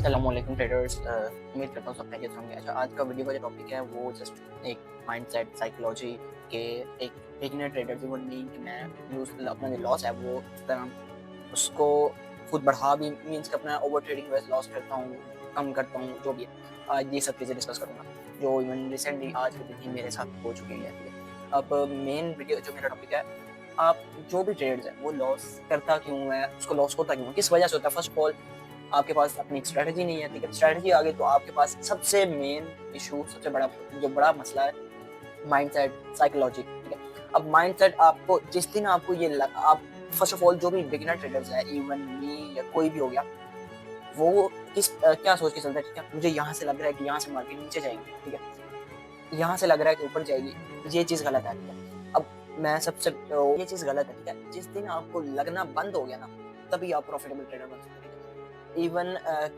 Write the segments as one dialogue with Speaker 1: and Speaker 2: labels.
Speaker 1: अस्सलामुअलैकुम ट्रेडर्स। उम्मीद करता हूँ सब खैरियत से होंगे। अच्छा, आज का वीडियो का जो टॉपिक है वो जस्ट एक माइंडसेट साइकोलॉजी के एक बिगिनर ट्रेडर की वो नहीं कि मैं यूज़ अपना जो लॉस है वो इस तरह उसको खुद बढ़ा भी मीन्स कि अपना ओवर ट्रेडिंग वजह लॉस करता हूँ, कम करता हूँ, जो भी है। आज ये सब चीज़ें डिस्कस करूँगा, जो इवन रिसेंटली आज के दिन ही मेरे साथ हो चुकी है, ठीक है। अब मेन वीडियो जो मेरा टॉपिक है, आप जो भी ट्रेड्स हैं वो लॉस करता क्यों है, उसको लॉस होता क्यों है, किस वजह से होता है? फर्स्ट ऑफ ऑल आपके पास अपनी एक स्ट्रैटेजी नहीं है, ठीक है। स्ट्रैटेजी आ गई तो आपके पास सबसे मेन इशू, सबसे बड़ा जो बड़ा मसला है माइंडसेट, साइकोलॉजी, ठीक है। अब माइंडसेट आपको जिस दिन आपको आप फर्स्ट ऑफ ऑल जो भी बिगिनर ट्रेडर्स है, इवन मी या कोई भी हो गया, वो क्या सोच के चलता है, ठीक है। मुझे यहाँ से लग रहा है कि यहाँ से मार्केट नीचे जाएगी, ठीक है। यहाँ से लग रहा है कि ऊपर जाएगी, ये चीज़ गलत है, ठीक है। अब मैं सबसे ये चीज़ गलत है, ठीक है। जिस दिन आपको लगना बंद हो गया ना, तभी आप प्रॉफिटेबल ट्रेडर बन सकते हैं, ठीक है। इवन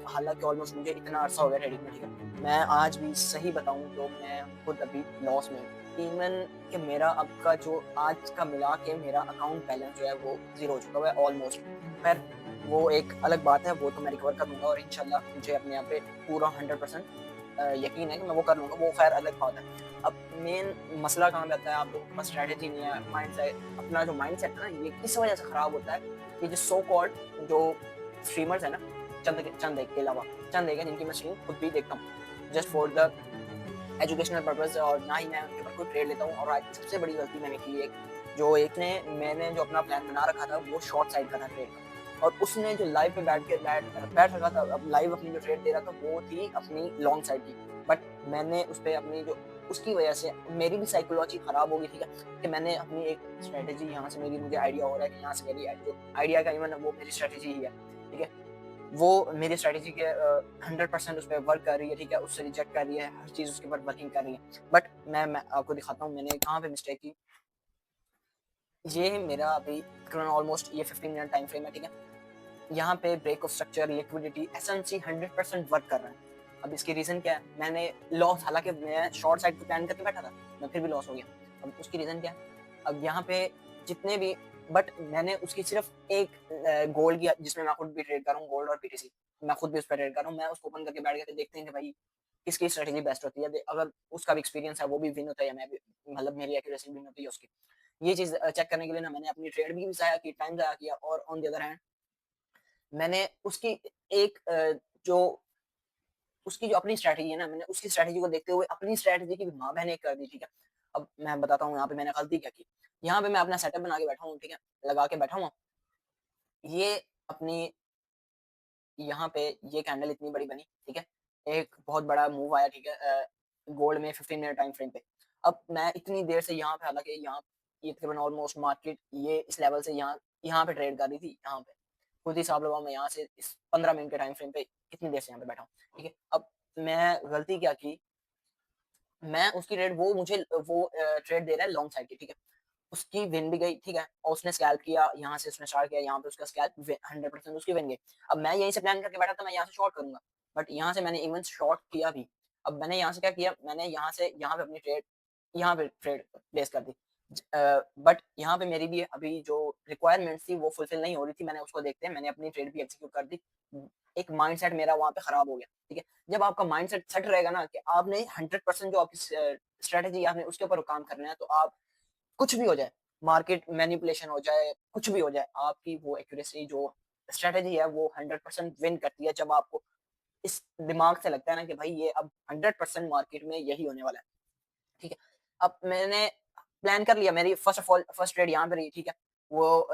Speaker 1: हालाँकि ऑलमोस्ट मुझे इतना अरसा हो गया ट्रेडिंग में, ठीक है। मैं आज भी सही बताऊँ तो मैं खुद अभी लॉस में हूँ। इवन कि मेरा अब का जो आज का मिला के मेरा अकाउंट बैलेंस जो है वो ज़ीरो हो चुका हुआ है ऑलमोस्ट। ख़ैर वो एक अलग बात है, वो तो मैं रिकवर कर लूँगा और इंशाल्लाह मुझे अपने आप पे पूरा 100% यकीन है कि मैं वो कर लूँगा, वो ख़ैर अलग बात है। अब मेन मसला कहाँ पे आता है, आप लोगों के पास स्ट्रैटेजी नहीं है, माइंडसेट अपना जो माइंडसेट है ना, ये इस वजह से खराब होता है कि जो सो कॉल्ड जो स्ट्रीमर्स है ना, चंद एक के अलावा, चंद एक है जिनकी मैं स्ट्रीम खुद भी देखता हूँ, just for the educational purpose, और ना ही मैं उनके ऊपर कोई ट्रेड लेता हूँ। और आज सबसे बड़ी गलती मैंने की एक, जो एक ने मैंने जो अपना प्लान बना रखा था वो शॉर्ट साइड का था ट्रेड का, और उसने जो लाइव पे बैठ रखा था, अब लाइव अपनी जो ट्रेड दे रहा था वो थी अपनी लॉन्ग साइड की। बट मैंने उसपे अपनी जो उसकी वजह से मेरी भी साइकोलॉजी खराब हो गई, ठीक है, कि मैंने अपनी एक स्ट्रैटेजी यहाँ से मेरी मुझे आइडिया हो रहा है कि यहाँ से मेरी जो आइडिया का इवन वो मेरी स्ट्रैटेजी ही है, ठीक है। वो मेरी स्ट्रैटेजी के 100% उस पे वर्क कर रही है, ठीक है, उससे रिजेक्ट कर रही है, हर चीज़ उसके ऊपर वर्किंग कर रही है। बट मैं आपको दिखाता हूँ मैंने कहाँ पे मिस्टेक की। ये मेरा अभी तकरीबन ऑलमोस्ट ये 15 मिनट टाइम फ्रेम है, ठीक है। यहाँ पे break of structure, liquidity, SNC 100% work कर रहा है। अब इसकी रीज़न क्या है? मैंने लॉस, हालाँकि मैं शॉर्ट साइड पे प्लान करके बैठा था, मैं फिर भी लॉस हो गया। अब उसकी रीज़न क्या है? अब यहाँ पे जितने भी, बट मैंने उसकी सिर्फ़ एक गोल्ड की, जिसमें मैं खुद भी ट्रेड कर रहा हूँ, गोल्ड और बीटीसी। मैं खुद भी उस पे ट्रेड कर रहा हूँ। मैं उसको ओपन करके बैठ गया, तो देखते हैं कि भाई किसकी स्ट्रैटेजी बेस्ट होती है। अगर उसका भी एक्सपीरियंस है, वो भी विन होता है या मैं भी, मतलब मेरी एक्यूरेसी विन होती है उसकी। ये चीज़ चेक करने के लिए ना मैंने अपनी ट्रेड भी ज़ाया की, टाइम ज़ाया किया, और ऑन द अदर हैंड मैंने उसकी एक जो उसकी जो अपनी स्ट्रैटेजी है ना, मैंने उसकी स्ट्रैटेजी को देखते हुए अपनी स्ट्रैटेजी की भी माँ-बहन एक कर दी, ठीक है। अब मैं बताता हूँ यहाँ पे मैंने गलती क्या की। यहाँ पे मैं अपना सेटअप बना के बैठा हूँ, ठीक है, लगा के बैठा हूँ। ये अपनी यहाँ पे ये कैंडल इतनी बड़ी बनी, ठीक है। एक बहुत बड़ा मूव आया, ठीक है, गोल्ड में 15 मिनट टाइम फ्रेम पे। अब मैं इतनी देर से यहाँ पे, हालाँकि यहाँ ये तकरीबन ऑलमोस्ट मार्केट ये इस लेवल से यहाँ यहाँ पे ट्रेड कर रही थी, यहाँ पे। खुद ही हिसाब लगाओ, मैं यहाँ से इस 15 मिनट के टाइम फ्रेम पे कितनी देर से यहाँ पे बैठा हूँ, ठीक है। अब मैं गलती क्या की, मैं उसकी ट्रेड, वो मुझे वो ट्रेड दे रहा है लॉन्ग साइड की, ठीक है। उसकी विन भी गई, ठीक है, और उसने स्कैल्प किया, यहाँ से उसने स्टार्ट किया, यहाँ पे उसका स्कैल्प 100% उसकी विन गई। अब मैं यहीं से प्लान करके बैठा था मैं यहाँ से शॉर्ट करूँगा, बट यहाँ से मैंने इवन शॉर्ट किया भी। अब मैंने यहाँ से क्या किया, मैंने यहाँ से यहाँ पे अपनी ट्रेड, यहाँ पे ट्रेड प्लेस कर दी। बट यहाँ पे मेरी भी अभी जो रिक्वायरमेंट्स थी वो फुलफिल नहीं हो रही थी, मैंने उसको देखते हैं मैंने अपनी ट्रेड भी एग्जीक्यूट कर दी। एक माइंडसेट मेरा वहाँ पे खराब हो गया, ठीक है। जब आपका माइंडसेट सेट रहेगा ना कि आपने 100% जो आपकी स्ट्रैटेजी आपने उसके ऊपर काम करना है, तो आप कुछ भी हो जाए, मार्केट मैनिपुलेशन हो जाए, कुछ भी हो जाए, आपकी वो एक्यूरेसी जो स्ट्रैटेजी है वो 100% विन करती है, जब आपको इस दिमाग से लगता है ना कि भाई ये अब 100% मार्केट में यही होने वाला है, ठीक है। अब मैंने प्लान कर लिया, मेरी first of all first trade यहाँ पे रही, ठीक है। वो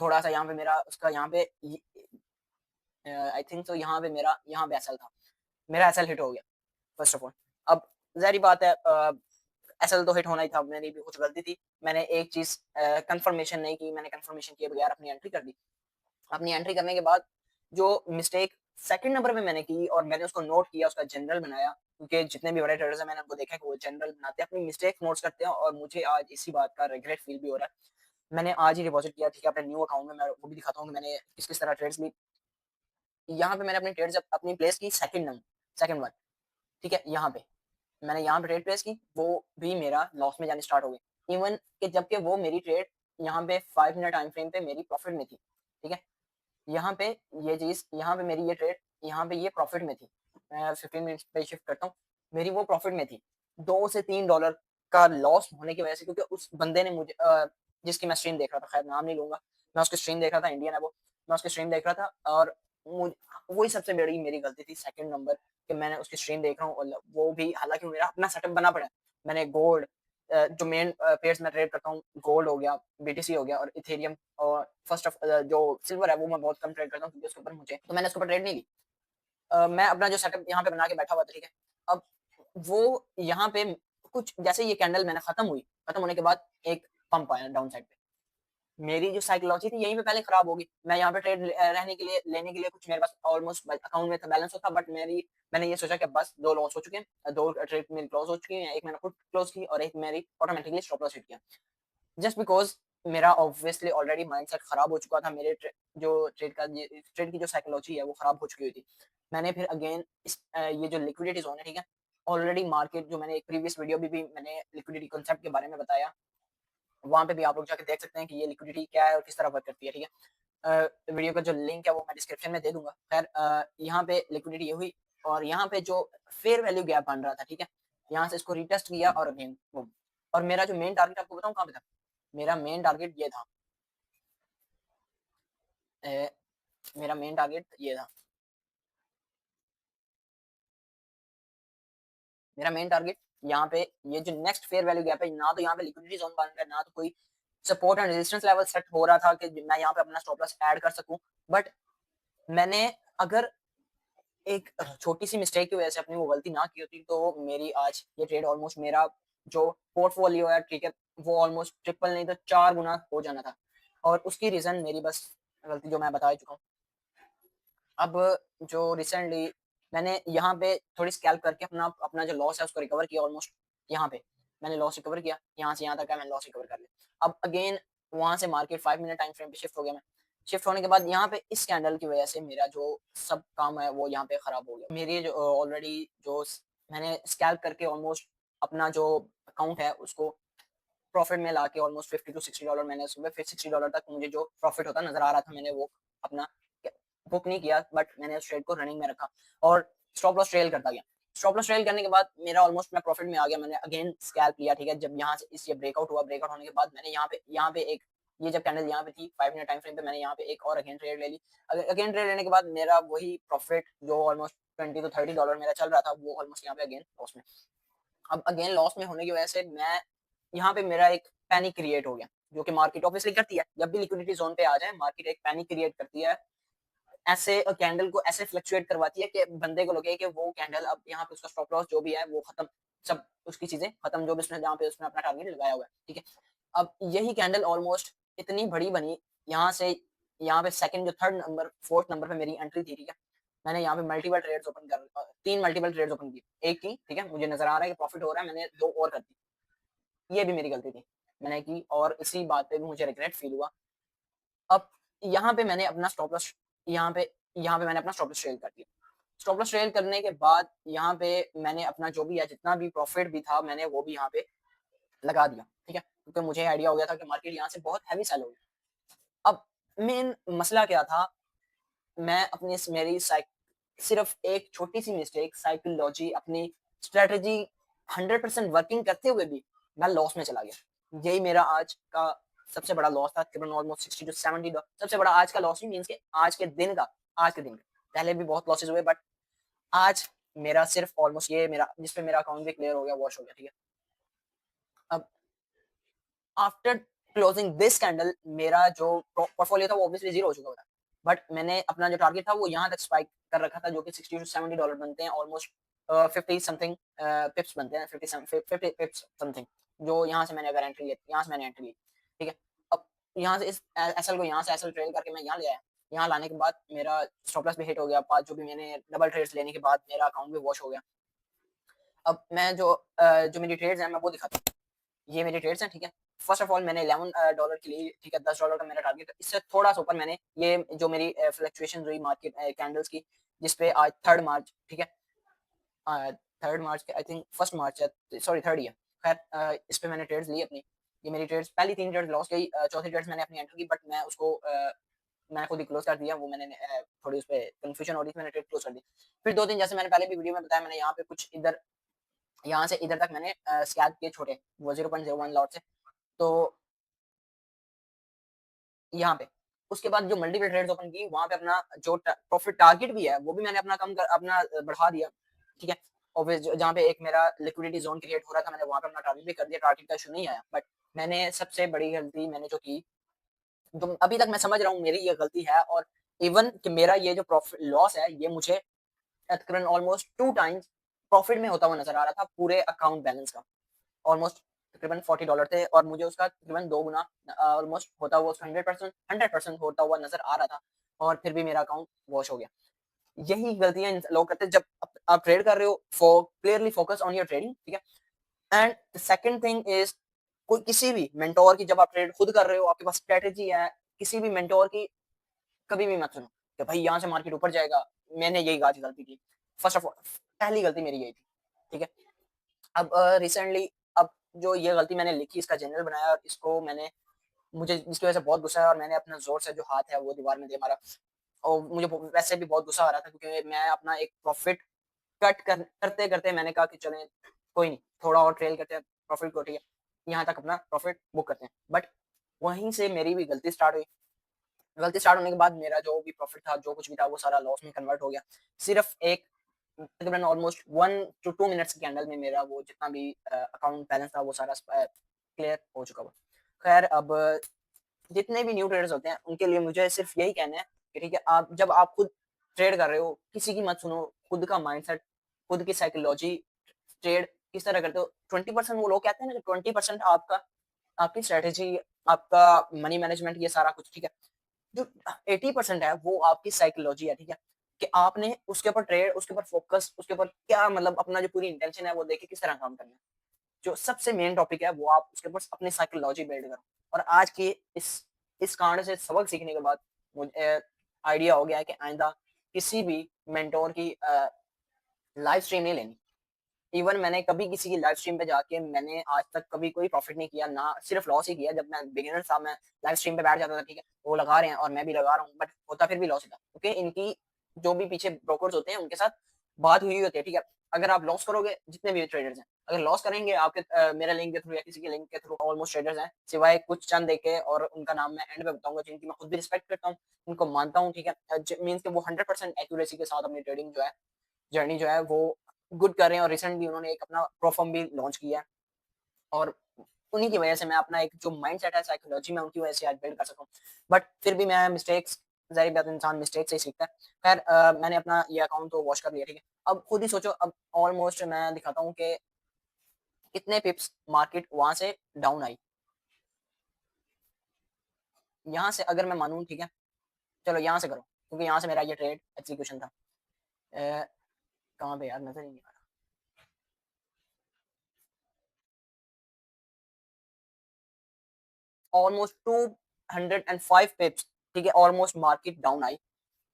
Speaker 1: थोड़ा-सा यहाँ पे मेरा उसका यहाँ पे आई थिंक सो यहाँ पे मेरा यहाँ पे एसएल था। मेरा एसएल हिट हो गया फर्स्ट ऑफ ऑल। अब ज़ाहिर-सी बात है, एसएल तो हिट होना ही था, मेरी भी कुछ गलती थी। मैंने एक चीज़ कन्फर्मेशन नहीं की, मैंने कन्फर्मेशन किए बगैर अपनी एंट्री कर दी। अपनी एंट्री करने के बाद जो मिस्टेक सेकंड नंबर पे मैंने की, और मैंने उसको नोट किया, उसका जनरल बनाया, क्योंकि जितने भी बड़े ट्रेडर्स हैं मैंने उनको देखा है कि वो जनरल बनाते हैं, अपनी मिस्टेक नोट्स करते हैं, और मुझे आज इसी बात का रिग्रेट फील भी हो रहा है। मैंने आज ही डिपॉज़िट किया, ठीक है, अपने न्यू अकाउंट में, मैं वो भी दिखाता हूँ कि मैंने किस-किस तरह ट्रेड्स ली। यहाँ पे मैंने अपनी ट्रेड्स अपनी प्लेस की सेकंड वन, ठीक है, यहाँ पे। मैंने यहाँ पे ट्रेड प्लेस की, वो भी मेरा लॉस में जानी स्टार्ट हो गई। इवन कि जबकि वो मेरी ट्रेड यहाँ पे 5 मिनट टाइम फ्रेम पे मेरी प्रॉफिट में थी, ठीक है। यहाँ पे ये चीज़, यहाँ पे मेरी ये ट्रेड यहाँ पे ये प्रॉफिट में थी। मैं 15 मिनट्स पे शिफ्ट करता हूँ, मेरी वो प्रॉफिट में थी। 2 से $3 का लॉस होने की वजह से, क्योंकि उस बंदे ने मुझे जिसकी मैं स्ट्रीम देख रहा था, खैर नाम नहीं लूँगा, मैं उसकी स्ट्रीम देख रहा था, इंडियन है वो, मैं उसकी स्ट्रीम देख रहा था और मुझ वही सबसे बड़ी मेरी गलती थी, सेकंड नंबर, कि मैंने उसकी स्ट्रीम देख रहा हूँ और वो भी, हालाँकि मेरा अपना सेटअप बना पड़ा है। मैंने गोल्ड जो मेन पेयर्स मैं ट्रेड करता हूँ, गोल्ड हो गया, बीटीसी हो गया और इथेरियम, और जो सिल्वर है वो मैं बहुत कम ट्रेड करता हूँ, क्योंकि उसके ऊपर मुझे, तो मैंने उसके ऊपर ट्रेड नहीं ली। मैं अपना जो सेटअप यहाँ पे बना के बैठा हुआ था, ठीक है। अब वो यहाँ पे कुछ जैसे ये कैंडल मैंने खत्म होने के बाद एक पंप आया डाउन साइड पे। मेरी जो साइकोलॉजी थी यहीं पे पहले खराब होगी। मैं यहाँ पे ट्रेड रहने के लिए लेने के लिए कुछ मेरे पास ऑलमोस्ट अकाउंट में था, बैलेंस था, बट मैंने ये सोचा कि बस 2 लॉस हो चुके हैं, 2 ट्रेड मेरी क्लोज़ हो चुकी हैं, एक मैंने खुद क्लोज़ की और एक मेरी ऑटोमैटिकली स्टॉप लॉस हिट किया। जस्ट बिकॉज़ मेरा ऑब्वियसली ऑलरेडी माइंडसेट खराब हो चुका था, मेरे जो ट्रेड की जो साइकोलॉजी है वो खराब हो चुकी हुई थी। मैंने फिर अगेन ये जो लिक्विडिटी ज़ोन है, ठीक है? ऑलरेडी मार्केट, जो मैंने एक प्रीवियस वीडियो में भी मैंने लिक्विडिटी कांसेप्ट के बारे में बताया, वहाँ पे भी आप लोग जाके देख सकते हैं कि ये लिक्विडिटी क्या है और किस तरह वर्क करती है, ठीक है? वीडियो का जो लिंक है वो मैं डिस्क्रिप्शन में दे दूँगा। खैर यहाँ पे लिक्विडिटी ये हुई और यहाँ पे जो फेयर वैल्यू गैप बन रहा था, ठीक है? यहाँ से इसको रीटेस्ट किया और अगेन बूम। और मेरा जो मेन टारगेट आपको बताऊँ कहाँ पे था? मेरा मेन टारगेट ये था, अ, मेरा मेन टारगेट ये था। मेरा मेन टारगेट यहाँ पे, ये जो नेक्स्ट फेयर वैल्यू गैप है, ना तो यहाँ पे लिक्विडिटी ज़ोन बन रहा है, ना तो कोई support and resistance level set हो रहा था कि मैं यहाँ पे अपना स्टॉप लॉस ऐड कर सकूँ। बट मैंने अगर एक छोटी-सी मिस्टेक की वजह से अपनी वो गलती ना की होती, तो मेरी आज ये ट्रेड ऑलमोस्ट, मेरा जो पोर्टफोलियो है, ठीक है, वो ऑलमोस्ट ट्रिपल नहीं तो 4 गुना हो जाना था। और उसकी रीज़न मेरी बस गलती जो मैं बता ही चुका हूँ। अब जो रिसेंटली मैंने यहाँ पे थोड़ी स्कैल्प करके अपना अपना जो लॉस है उसको रिकवर किया ऑलमोस्ट, यहाँ पे मैंने लॉस रिकवर किया, यहाँ से यहाँ तक है, मैंने लॉस रिकवर कर लिया। अब अगेन वहाँ से मार्केट 5 मिनट टाइम फ्रेम पे शिफ्ट हो गया मैं। शिफ्ट होने के बाद यहाँ पे इस कैंडल की वजह से मेरा जो सब काम है वो यहाँ पे खराब हो गया। मेरी जो ऑलरेडी जो मैंने स्कैल्प करके ऑलमोस्ट अपना जो अकाउंट है उसको प्रॉफिट में लाके ऑलमोस्ट $50 to $60 मैंने सुबह, फिर $60 तक मुझे जो प्रॉफिट होता नजर आ रहा था, मैंने वो अपना बुक नहीं किया, बट मैंने उस ट्रेड को रनिंग में रखा और स्टॉप लॉस ट्रेल करता गया। स्टॉप लॉस ट्रेल करने के बाद मेरा ऑलमोस्ट मैं प्रॉफिट में आ गया। मैंने अगेन स्कैल्प लिया, ठीक है। जब यहाँ से इस ये ब्रेकआउट हुआ, ब्रेकआउट होने के बाद मैंने यहाँ पे एक, ये जब कैंडल यहाँ पे थी 5 मिनट टाइम फ्रेम पे, मैंने यहाँ पे एक और अगेन ट्रेड ले ली। अगेन ट्रेड लेने के बाद मेरा वही प्रॉफिट जो ऑलमोस्ट $20 to $30 मेरा चल रहा था, वो ऑलमोस्ट यहाँ पे अगेन लॉस में। अब अगेन लॉस में होने की वजह से मैं, यहाँ पे मेरा एक पैनिक क्रिएट हो गया, जो कि मार्केट ऑब्वियसली करती है। जब भी लिक्विडिटी जोन पे आ जाए, मार्केट एक पैनिक क्रिएट करती है, ऐसे कैंडल को ऐसे फ्लक्चुएट करवाती है कि बंदे को लगे कि वो कैंडल, अब यहाँ पे उसका स्टॉप लॉस जो भी है वो खत्म, सब उसकी चीजें खत्म, जो भी उसने जहाँ पे उसने अपना टारगेट लगाया हुआ है, ठीक है। अब यही कैंडल ऑलमोस्ट इतनी बड़ी बनी, यहाँ से यहाँ पे सेकंड, जो थर्ड नंबर, फोर्थ नंबर पे मेरी एंट्री थी, ठीक है। मैंने यहाँ पे मल्टीपल ट्रेड्स ओपन कर, 3 मल्टीपल ट्रेड्स ओपन की। एक की, ठीक है, मुझे नज़र आ रहा है कि प्रॉफिट हो रहा है, मैंने 2 और कर दी। ये भी मेरी गलती थी, मैंने की, और इसी बात पे भी मुझे रिग्रेट फील हुआ। अब यहाँ पे मैंने अपना स्टॉप लॉस, यहाँ पे यहाँ पे मैंने अपना स्टॉप लॉस ट्रेल कर दिया। स्टॉप लॉस ट्रेल करने के बाद यहाँ पे मैंने अपना जो भी है, जितना भी प्रॉफिट भी था, मैंने वो भी यहाँ पे लगा दिया, ठीक है? क्योंकि मुझे आइडिया हो गया था कि मार्केट यहाँ से बहुत हेवी सेल होगी। अब मेन मसला क्या था, मैं अपनी मेरी सिर्फ एक छोटी-सी मिस्टेक, साइकोलॉजी, अपनी स्ट्रैटेजी 100% वर्किंग करते हुए भी मैं लॉस में चला गया। यही मेरा आज का सबसे बड़ा लॉस था, तकरीबन ऑलमोस्ट 60 टू 70 डॉ सबसे बड़ा आज का लॉस ही मीन्स के आज के दिन का। पहले भी बहुत लॉसेस हुए, बट आज मेरा सिर्फ ऑलमोस्ट ये मेरा, जिसपे मेरा अकाउंट भी क्लियर हो गया, वॉश हो गया, ठीक है। अब आफ्टर क्लोजिंग दिस कैंडल, मेरा जो पोर्टफोलियो था वो ऑब्वियसली जीरो हो चुका था, बट मैंने अपना जो टारगेट था वो यहाँ तक स्पाइक कर रखा था, जो कि $60 to $70 बनते हैं, ऑलमोस्ट 50 समथिंग पिप्स बनते हैं, 50 पिप्स समथिंग, जो यहाँ से मैंने अगर एंट्री ली, यहाँ से मैंने एंट्री ली, ठीक है। अब यहाँ से इस एसएल को, यहाँ से एसएल ट्रेड करके मैं यहाँ ले आया। यहाँ लाने के बाद मेरा स्टॉप लॉस भी हिट हो गया, जो भी मैंने डबल ट्रेड्स लेने के बाद मेरा अकाउंट भी वॉश हो गया। अब मैं जो मेरी ट्रेड्स हैं मैं वो दिखाता हूँ। ये मेरी ट्रेड्स हैं, ठीक है। फर्स्ट ऑफ ऑल मैंने $11 के लिए, ठीक है, $10 का मेरा टारगेट था। इससे थोड़ा सा ऊपर मैंने ये जो मेरी फ्लक्चुएशन हुई मार्केट कैंडल्स की, जिसपे आज 3 मार्च, ठीक है, 3 मार्च के आई थिंक 1 मार्च है, सॉरी 3 ही है। खैर इस पे मैंने ट्रेड्स ली अपनी। ये मेरी ट्रेड्स, पहली 3 ट्रेड्स लॉस गई, चौथी ट्रेड्स मैंने अपनी एंटर की, बट मैं उसको मैंने खुद ही क्लोज कर दिया, वो मैंने थोड़ी उस पे कंफ्यूजन हो रही थी, मैंने ट्रेड क्लोज कर दी। फिर 2 दिन, जैसे मैंने पहले भी वीडियो में बताया, मैंने यहाँ पे कुछ इधर, यहाँ से इधर तक मैंने स्कैल्प किए छोटे, वो 0.01 लॉट से। तो यहाँ पे, उसके बाद जो मल्टीपल ट्रेड्स ओपन की, वहाँ पे अपना जो प्रॉफिट टारगेट भी है, वो भी मैंने अपना कम कर, अपना बढ़ा दिया, ठीक है। और फिर जहाँ पे एक मेरा लिक्विडिटी जोन क्रिएट हो रहा था, मैंने वहाँ पे अपना टारगेट भी कर दिया, टारगेट का इशू नहीं आया। बट मैंने सबसे बड़ी गलती मैंने जो की, तो अभी तक मैं समझ रहा हूँ मेरी ये गलती है, और इवन कि मेरा ये जो प्रॉफिट लॉस है, ये मुझे तकरीबन ऑलमोस्ट 2 टाइम्स प्रॉफिट में होता हुआ नजर आ रहा था पूरे अकाउंट बैलेंस का। ऑलमोस्ट तकरीबन $40 थे, और मुझे उसका तकरीबन 2 गुना ऑलमोस्ट होता हुआ, उसका 100% होता हुआ नजर आ रहा था, और फिर भी मेरा अकाउंट वॉश हो गया। यही गलतियां लोग करते हैं जब आप ट्रेड कर रहे हो। Clearly focus on your trading, ठीक है। And the second thing is, कोई किसी भी मेंटोर की, जब आप ट्रेड खुद कर रहे हो, आपके पास स्ट्रेटेजी है, किसी भी मेंटोर की कभी भी मत सुनो कि भाई यहाँ से मार्केट ऊपर जाएगा। मैंने यही आज गलती की। फर्स्ट ऑफ ऑल, पहली गलती मेरी यही थी, ठीक है। अब रिसेंटली, अब जो ये गलती मैंने लिखी, इसका जनरल बनाया, और इसको मैंने, मुझे इसकी वजह से बहुत गुस्सा है, और मैंने अपना जोर से जो हाथ है वो दीवार में दे मारा। और मुझे वैसे भी बहुत गुस्सा आ रहा था, क्योंकि मैं अपना एक प्रॉफिट करते करते मैंने कहा कि चलें, कोई नहीं, थोड़ा और ट्रेल करते हैं प्रॉफिट को, ठीक है, यहाँ तक अपना प्रॉफिट बुक करते हैं। बट वहीं से मेरी भी गलती स्टार्ट हुई। गलती स्टार्ट होने के बाद मेरा जो भी प्रॉफिट था, जो कुछ भी था, वो सारा लॉस में कन्वर्ट हो गया। सिर्फ एक, तकरीबन ऑलमोस्ट 1 to 2 मिनट्स के अंदर में मेरा वो जितना भी अकाउंट बैलेंस था, वो सारा क्लियर हो चुका हुआ। खैर, अब जितने भी न्यू ट्रेडर्स होते हैं, उनके लिए मुझे सिर्फ यही कहना है कि ठीक है, आप जब आप खुद ट्रेड कर रहे हो, किसी की मत सुनो, खुद का माइंडसेट, खुद की साइकोलॉजी, ट्रेड किस तरह करते हो। 20% वो लोग कहते हैं ना कि 20% आपका, आपकी स्ट्रेटेजी, आपका मनी मैनेजमेंट, ये सारा कुछ, ठीक है। जो 80% है, वो आपकी साइकोलॉजी है, ठीक है, कि आपने उसके ऊपर ट्रेड, उसके ऊपर फोकस, उसके ऊपर क्या, मतलब अपना जो पूरी इंटेंशन है, वो देखिए किस तरह काम करना है। जो सबसे मेन टॉपिक है, वो आप उसके ऊपर अपनी साइकोलॉजी बिल्ड करो। और आज के इस कांड से सबक सीखने के बाद मुझे आइडिया हो गया है कि आइंदा किसी भी मेंटोर की लाइव स्ट्रीम नहीं लेनी। इवन मैंने कभी किसी की लाइव स्ट्रीम पे जाके, मैंने आज तक कभी कोई प्रॉफिट नहीं किया, ना सिर्फ लॉस ही किया। जब मैं बिगिनर था, मैं लाइव स्ट्रीम पे बैठ जाता था, ठीक है, वो लगा रहे हैं और मैं भी लगा रहा हूँ, बट होता फिर भी लॉस ही था, क्योंकि इनकी जो भी पीछे ब्रोकर्स होते हैं, उनके साथ बात हुई होती है, ठीक है। अगर आप लॉस करोगे, जितने भी ट्रेडर्स हैं, अगर लॉस करेंगे आपके मेरे लिंक के थ्रू या किसी के लिंक के थ्रू, ऑलमोस्ट ट्रेडर्स हैं, सिवाय कुछ चंद देखे, और उनका नाम मैं एंड में बताऊंगा, जिनकी मैं खुद भी रिस्पेक्ट करता हूँ, उनको मानता हूँ, ठीक है। मीन्स कि वो 100% एक्यूरेसी के साथ अपनी ट्रेडिंग जो है, जर्नी जो है, वो गुड कर रहे हैं। और रिसेंटली उन्होंने एक अपना प्रो फर्म भी लॉन्च किया है, और उन्हीं की वजह से मैं अपना एक जो माइंडसेट है, साइकोलॉजी में, उनकी वजह से आज बिल्ड कर सकूँ। बट फिर भी मैं मिस्टेक्स, ज़ाहिर बात है, इंसान मिस्टेक से ही सीखता है। खैर, मैंने अपना ये अकाउंट तो वॉश कर लिया, ठीक है। अब खुद ही सोचो, अब ऑलमोस्ट मैं दिखाता हूँ कि कितने पिप्स मार्केट वहाँ से डाउन आई। यहाँ से अगर मैं मानूँ, ठीक है, चलो यहाँ से करो, क्योंकि यहाँ से मेरा ये ट्रेड एग्जीक्यूशन था। कहाँ पे यार, नज़र ही नहीं आ रहा। ऑलमोस्ट 205 पिप्स, ठीक है, ऑलमोस्ट मार्केट डाउन आई।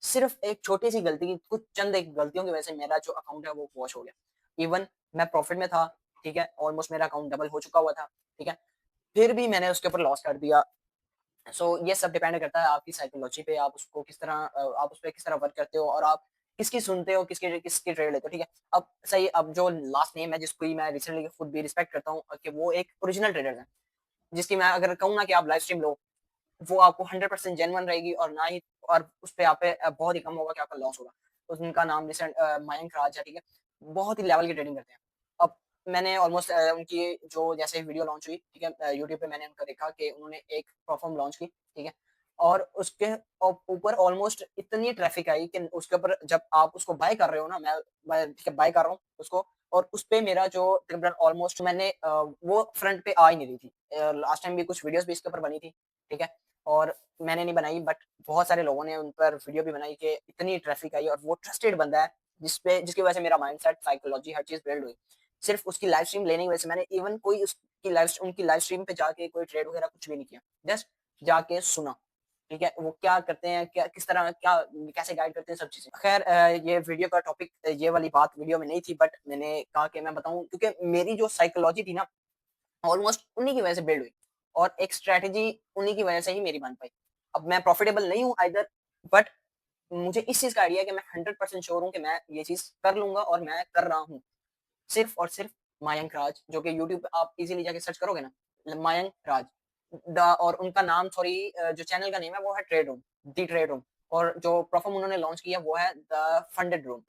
Speaker 1: सिर्फ एक छोटी सी गलती की, कुछ चंद एक गलतियों की वजह से मेरा जो अकाउंट है, वो वॉश हो गया। इवन मैं प्रॉफिट में था, ठीक है, ऑलमोस्ट मेरा अकाउंट डबल हो चुका हुआ था, ठीक है, फिर भी मैंने उसके ऊपर लॉस कर दिया। ये सब डिपेंड करता है आपकी साइकोलॉजी पे, आप उसको किस तरह आप उस पे किस तरह वर्क करते हो, और आप किसकी सुनते हो, किसकी ट्रेड लेते हो, ठीक है। अब सही, अब जो लास्ट नेम है, जिसको मैं रिसेंटली खुद भी रिस्पेक्ट करता हूँ, कि वो एक ओरिजिनल ट्रेडर है, जिसकी मैं अगर कहूँ ना कि आप लाइव स्ट्रीम लो, वो आपको 100% जेन्युइन रहेगी, और ना ही, और उस पे आप पे बहुत ही कम होगा कि आपका लॉस होगा। तो उनका नाम रिसेंट मयंक राज है, ठीक है। बहुत ही लेवल की ट्रेडिंग करते हैं। अब मैंने ऑलमोस्ट उनकी जो जैसे वीडियो लॉन्च हुई, ठीक है, यूट्यूब पे मैंने उनका देखा कि उन्होंने एक प्लेटफ़ॉर्म लॉन्च की, ठीक है। और उसके ऊपर ऑलमोस्ट इतनी ट्रैफिक आई कि उसके ऊपर जब आप उसको बाय कर रहे हो ना, मैं ठीक है बाय कर रहा हूँ उसको, और उस पे मेरा जो तकरीबन ऑलमोस्ट मैंने वो फ्रंट पे आ ही नहीं रही थी। लास्ट टाइम भी कुछ वीडियोज़ भी इसके ऊपर बनी थी, ठीक है। और मैंने नहीं बनाई, बट बहुत सारे लोगों ने उन पर वीडियो भी बनाई कि इतनी ट्रैफिक आई, और वो ट्रस्टेड बंदा है, जिसकी वजह से मेरा माइंडसेट, साइकोलॉजी, हर चीज़ बिल्ड हुई। सिर्फ उसकी लाइव स्ट्रीम लेने की वजह से मैंने इवन कोई उसकी लाइव उनकी लाइव स्ट्रीम पे जाके कोई ट्रेड वगैरह कुछ भी नहीं किया। जस्ट जाके सुना, ठीक है, वो क्या करते हैं, क्या किस तरह क्या कैसे गाइड करते हैं, सब चीज़ें। खैर, ये वीडियो का टॉपिक, ये वाली बात वीडियो में नहीं थी, बट मैंने कहा कि मैं बताऊँ, क्योंकि मेरी जो साइकोलॉजी थी ना, ऑलमोस्ट उन्हीं की वजह से बिल्ड हुई, और एक स्ट्रैटेजी उन्हीं की वजह से ही मेरी बन पाई। अब मैं प्रॉफिटेबल नहीं हूँ आइदर, बट मुझे इस चीज़ का आइडिया है कि मैं 100% श्योर हूँ कि मैं ये चीज़ कर लूँगा और मैं कर रहा हूँ। सिर्फ़ और सिर्फ़ मयंक राज, जो कि यूट्यूब पे आप इज़िली जाके सर्च करोगे ना, मयंक राज द और उनका नाम सॉरी जो चैनल का नेम है वो है trade room, the trade room, और जो प्लेटफ़ॉर्म उन्होंने लॉन्च किया वो है द फंडेड रूम।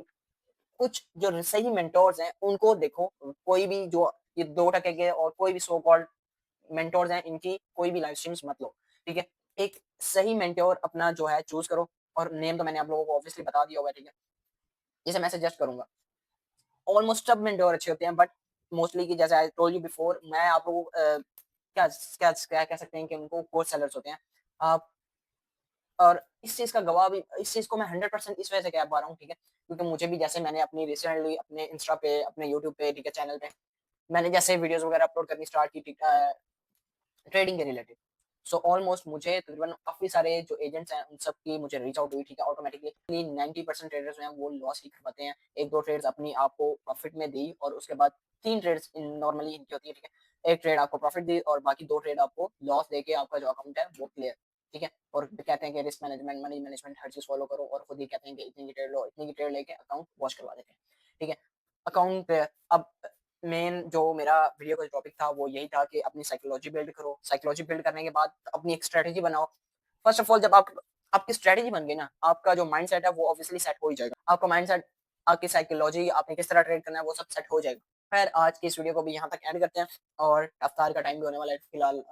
Speaker 1: कुछ जो सही मेंटोर्स हैं उनको देखो, कोई भी जो ये 2% के और कोई भी सो कॉल्ड मेंटोर्स हैं, इनकी कोई भी लाइव स्ट्रीम्स मत लो, ठीक है? एक सही मेंटोर अपना जो है चूज़ करो, और नेम तो मैंने आप लोगों को ऑब्वियसली बता दिया होगा, ठीक है? जिसे मैं सजेस्ट करूँगा। ऑलमोस्ट सब मेंटोर अच्छे होते हैं, बट मोस्टली कि जैसे आई टोल्ड यू बिफोर, मैं आप लोगों को क्या क्या क्या कह सकते हैं कि उनको कोर्स सेलर्स होते हैं। आप और इस चीज़ का गवाह भी, इस चीज़ को मैं 100% इस वजह से कह पा रहा हूँ, ठीक है? क्योंकि मुझे भी जैसे मैंने अपनी रिसेंटली अपने इंस्टा पे, अपने यूट्यूब पे, ठीक है, चैनल पे, मैंने जैसे वीडियोज़ वगैरह अपलोड करनी स्टार्ट की, ठीक ट्रेडिंग के रिलेटेड। सो ऑलमोस्ट मुझे तकरीबन काफ़ी सारे जो एजेंट्स हैं, उन सब की मुझे रीच आउट हुई, ठीक है, ऑटोमैटिकली 90% ट्रेडर्स जो हैं वो लॉस ही कर पाते हैं। 1-2 ट्रेड्स अपनी आपको प्रॉफिट में दी, और उसके बाद 3 ट्रेड्स इन नॉर्मली इनकी होती है, ठीक है। 1 ट्रेड आपको प्रॉफिट दी और बाकी 2 ट्रेड आपको लॉस देके आपका जो अकाउंट है वो क्लियर, ठीक है। और कहते हैं कि रिस्क मैनेजमेंट, मनी मैनेजमेंट हर चीज़ फॉलो करो, और खुद ही कहते हैं कि इतनी की ट्रेड लो, इतनी की ट्रेड लेके अकाउंट वॉश करवा देते हैं, ठीक है। अकाउंट पे अब मेन जो मेरा वीडियो का टॉपिक था वो यही था कि अपनी साइकोलॉजी बिल्ड करो। साइकोलॉजी बिल्ड करने के बाद अपनी एक स्ट्रैटेजी बनाओ। फर्स्ट ऑफ ऑल जब आप आपकी स्ट्रैटेजी बन गई ना, आपका जो माइंडसेट है वो ऑब्वियसली सेट हो ही जाएगा। आपका माइंडसेट, आपकी साइकोलॉजी, आपने किस तरह ट्रेड करना है वो सब सेट हो जाएगा। खैर आज की इस वीडियो को भी यहाँ तक एंड करते हैं, और इफ्तार का टाइम भी होने वाला है फिलहाल,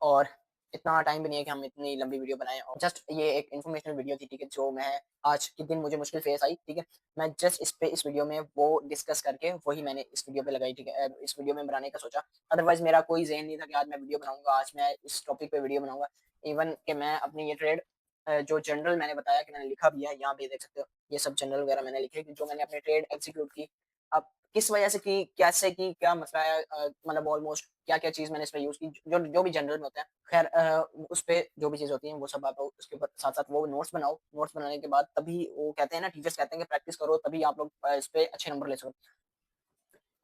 Speaker 1: और इतना टाइम भी नहीं है कि हम इतनी लंबी वीडियो बनाएँ, और जस्ट ये एक इन्फॉर्मेशनल वीडियो थी, ठीक है, जो मैं आज के दिन मुझे मुश्किल फेस आई, ठीक है। मैं जस्ट इस वीडियो में वो डिस्कस करके वही मैंने इस वीडियो पे लगाई, ठीक है, इस वीडियो में बनाने का सोचा। अदरवाइज़ मेरा कोई ज़हन नहीं था कि आज मैं वीडियो बनाऊँगा, आज मैं इस टॉपिक पे वीडियो बनाऊँगा। इवन कि मैं अपनी ये ट्रेड जो जनरल मैंने बताया कि मैंने लिखा भी है, यहाँ पे देख सकते हो। ये सब जनरल वगैरह मैंने लिखे कि जो मैंने अपनी ट्रेड एग्ज़ीक्यूट की। अब किस वजह से की, कैसे की, क्या मसला है, मतलब ऑलमोस्ट क्या-क्या चीज़ मैंने इसमें यूज़ की, जो जो भी जनरल में होता है। खैर उसपे जो भी चीज़ होती है वो सब आप लोग उसके ऊपर साथ-साथ वो नोट्स बनाओ। नोट्स बनाने के बाद तभी वो कहते हैं ना, टीचर्स कहते हैं कि प्रैक्टिस करो तभी आप लोग इस पे अच्छे नंबर ले सको।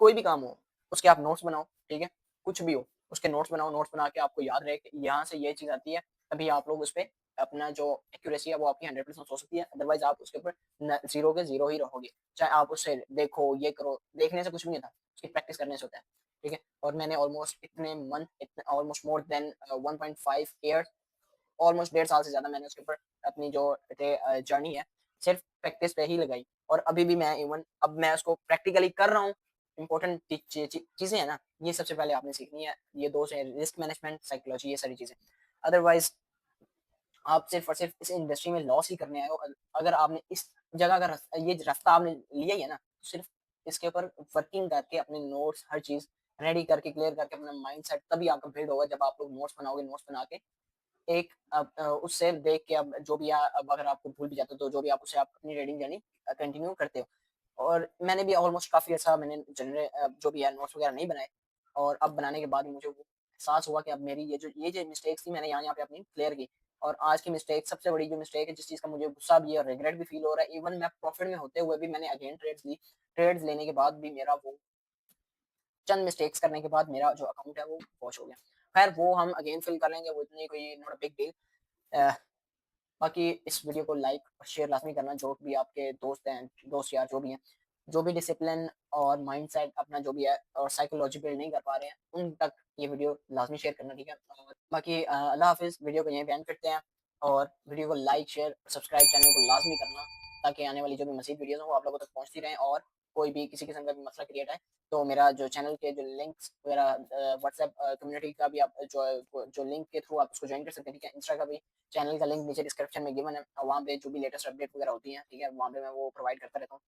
Speaker 1: कोई भी काम हो, उसके आप नोट्स बनाओ, ठीक है? कुछ भी हो, उसके नोट्स बनाओ, नोट्स बना के आपको याद रहे कि यहाँ से ये चीज़ आती है, तभी आप लोग उसपे अपना जो एक्यूरेसी है वो आपकी 100% हो सकती है, अदरवाइज़ आप उसके ऊपर न ज़ीरो के ज़ीरो ही रहोगे। चाहे आप उससे देखो, ये करो, देखने से कुछ भी नहीं होता, उसकी प्रैक्टिस करने से होता है, ठीक है? और मैंने ऑलमोस्ट इतने मंथ, इतने almost more than 1.5 years, almost 1.5 साल से ज़्यादा मैंने उसके ऊपर अपनी जो जर्नी है, सिर्फ़ प्रैक्टिस पे ही लगाई, और अभी भी मैं इवन अब मैं उसको प्रैक्टिकली कर रहा हूँ। इम्पोर्टेंट चीज़ें हैं ना, ये सबसे पहले आपने सीखनी है। ये 2 से रिस्क मैनेजमेंट, साइकोलॉजी, ये सारी चीज़ें। अदरवाइज़ आप सिर्फ़ और सिर्फ़ इस इंडस्ट्री में लॉस ही करने आए हो। अगर आपने इस जगह का ये रास्ता आपने लिया ही है ना, सिर्फ़ इसके ऊपर वर्किंग करके अपने नोट्स हर चीज़ रेडी करके, क्लियर करके अपना माइंडसेट तभी आपका बिल्ड होगा, जब आप लोग नोट्स बनाओगे, नोट्स बना के एक उससे देख के, अब जो भी अब अगर आपको भूल भी जाते हो तो जो भी आप उससे आप अपनी रीडिंग जर्नी कंटिन्यू करते हो। और मैंने भी ऑलमोस्ट काफ़ी अच्छा मैंने जो भी है नोट्स वगैरह नहीं बनाए, और अब बनाने के बाद मुझे वो एहसास हुआ कि अब मेरी ये जो मिस्टेक्स थी मैंने यहाँ-यहाँ पे अपनी क्लियर की। और आज की मिस्टेक, सबसे बड़ी जो मिस्टेक है, जिस चीज़ का मुझे गुस्सा भी है और रिग्रेट भी फ़ील हो रहा है, इवन मैं प्रॉफ़िट में होते हुए भी मैंने अगेन ट्रेड्स ली। ट्रेड्स लेने के बाद भी मेरा वो चंद मिस्टेक्स करने के बाद मेरा जो अकाउंट है वो वॉश हो गया। ख़ैर वो हम अगेन फिल कर लेंगे, वो इतनी कोई नॉट अ बिग डील। अ, बाकी इस वीडियो को लाइक और शेयर लाज़मी करना, जो भी आपके दोस्त हैं, दोस्त यार जो भी हैं, जो भी डिसिप्लिन और माइंडसेट अपना जो भी है और साइकोलॉजी बिल्ड नहीं कर पा रहे हैं, उन तक ये वीडियो लाज़मी शेयर करना, ठीक है? और बाकी अल्लाह हाफ़िज़, वीडियो को यहीं पे एंड करते हैं, और वीडियो को लाइक, शेयर, सब्सक्राइब चैनल को लाज़मी करना, ताकि आने वाली जो भी मज़ीद वीडियोज़ हैं वो आप लोगों तक पहुँचती रहें, और कोई भी किसी किस्म का भी मसला क्रिएट आए, तो मेरा जो चैनल के जो लिंक्स वगैरह व्हाट्सएप कम्युनिटी का भी आप जो लिंक के थ्रू आप उसको जॉइन कर सकते हैं, ठीक है? इंस्टा का भी चैनल का लिंक नीचे डिस्क्रिप्शन में गिवन है, और वहाँ पे जो भी लेटेस्ट अपडेट वगैरह होती हैं, ठीक है? वहाँ पे मैं वो प्रोवाइड करता रहता हूँ।